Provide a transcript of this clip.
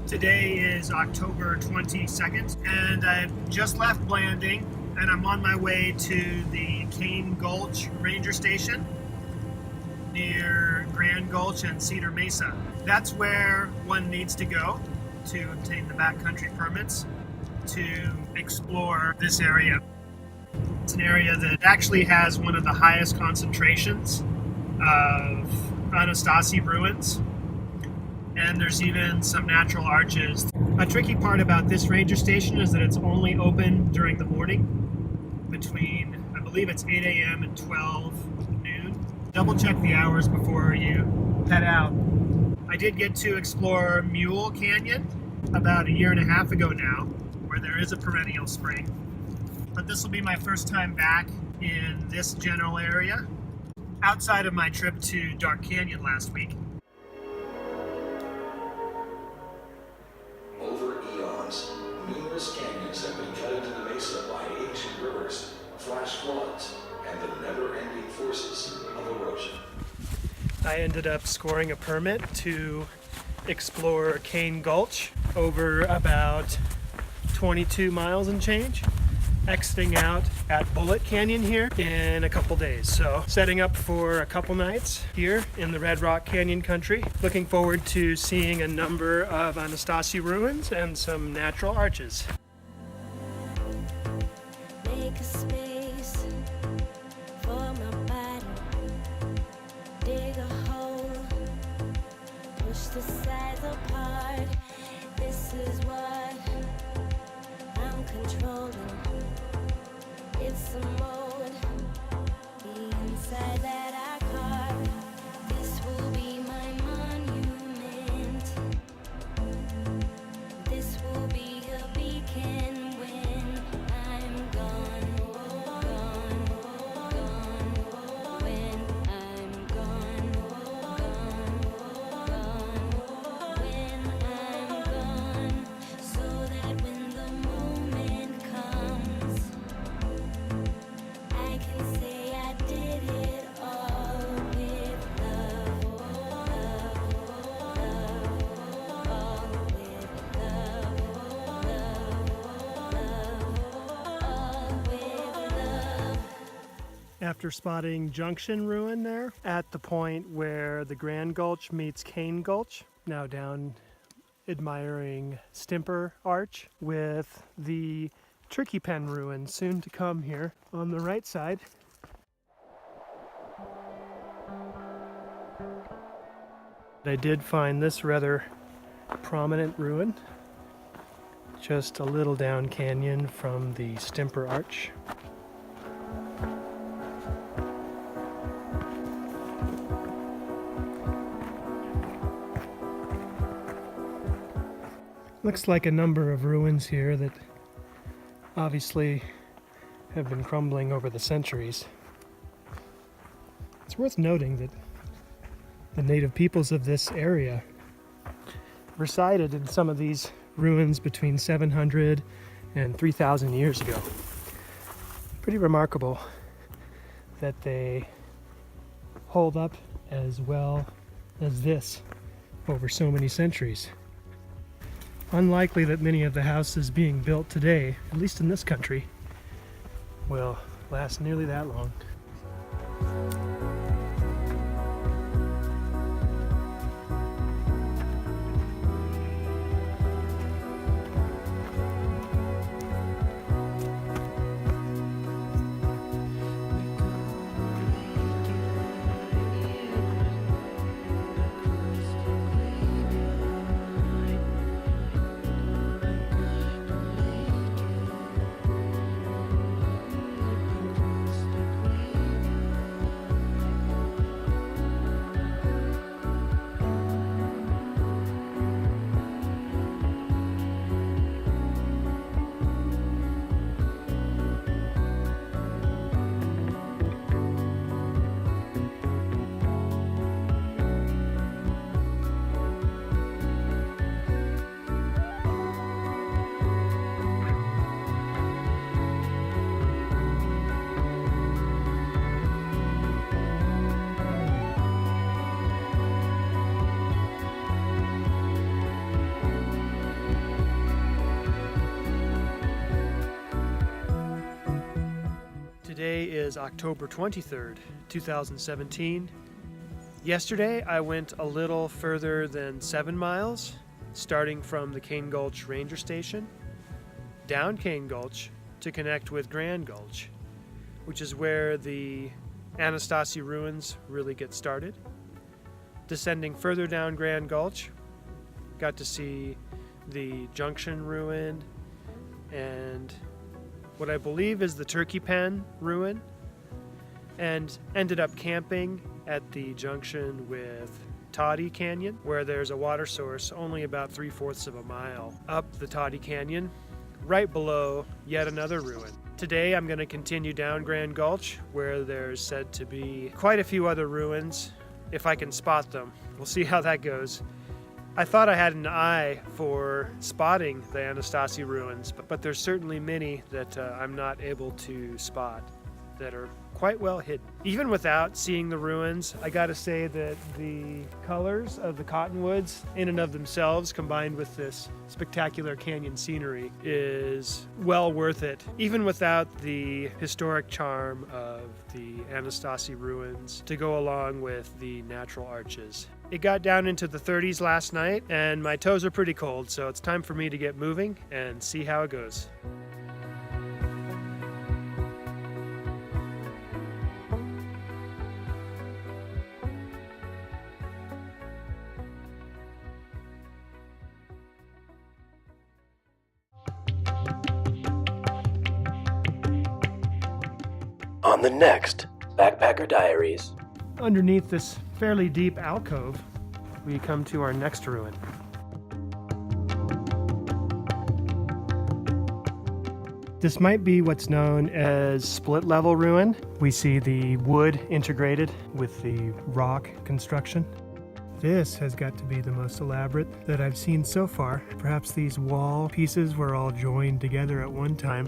Today is October 22nd, and I've just left Blanding, and I'm on my way to the Kane Gulch Ranger Station near Grand Gulch and Cedar Mesa. That's where one needs to go to obtain the backcountry permits to explore this area. It's an area that actually has one of the highest concentrations of Anasazi ruins, and there's even some natural arches. A tricky part about this ranger station is that it's only open during the morning between, I believe it's 8 a.m. and 12 noon. Double check the hours before you head out. I did get to explore Mule Canyon about a year and a half ago now, where there is a perennial spring. But this will be my first time back in this general area, outside of my trip to Dark Canyon last week. Over eons, numerous canyons have been cut into the mesa by ancient rivers, flash floods, and the never-ending forces of erosion. I ended up scoring a permit to explore Kane Gulch over about 22 miles and change, exiting out at Bullet Canyon here in a couple days. So setting up for a couple nights here in the Red Rock Canyon country. Looking forward to seeing a number of Anasazi ruins and some natural arches. Make a space for my body. Dig a hole. Push the sides apart. This is what I'm controlling. It's a mode, the inside that I carve. This will be my monument. This will be a beacon when I'm gone, gone, gone. When I'm gone, gone, gone. When I'm gone, so that when the moment comes, I can say I did it all with love, all with love. After spotting Junction Ruin there at the point where the Grand Gulch meets Kane Gulch, now down admiring Stimper Arch with the Tricky Pen Ruin soon to come here on the right side. I did find this rather prominent ruin just a little down canyon from the Stimper Arch. Looks like a number of ruins here that obviously have been crumbling over the centuries. It's worth noting that the native peoples of this area resided in some of these ruins between 700 and 3,000 years ago. Pretty remarkable that they hold up as well as this over so many centuries. Unlikely that many of the houses being built today, at least in this country, will last nearly that long. Today is October 23rd, 2017. Yesterday I went a little further than 7 miles, starting from the Kane Gulch Ranger Station, down Kane Gulch to connect with Grand Gulch, which is where the Anasazi ruins really get started. Descending further down Grand Gulch, got to see the Junction ruin and what I believe is the Turkey Pen ruin, and ended up camping at the junction with Toddy Canyon, where there's a water source only about 3/4 of a mile up the Toddy Canyon, right below yet another ruin. Today I'm going to continue down Grand Gulch, where there's said to be quite a few other ruins, if I can spot them. We'll see how that goes. I thought I had an eye for spotting the Anasazi ruins, but there's certainly many that I'm not able to spot that are quite well hidden. Even without seeing the ruins, I gotta say that the colors of the cottonwoods in and of themselves, combined with this spectacular canyon scenery, is well worth it, even without the historic charm of the Anasazi ruins to go along with the natural arches. It got down into the 30s last night, and my toes are pretty cold, so it's time for me to get moving and see how it goes. On the next Backpacker Diaries. Underneath this fairly deep alcove, we come to our next ruin. This might be what's known as split level ruin. We see the wood integrated with the rock construction. This has got to be the most elaborate that I've seen so far. Perhaps these wall pieces were all joined together at one time.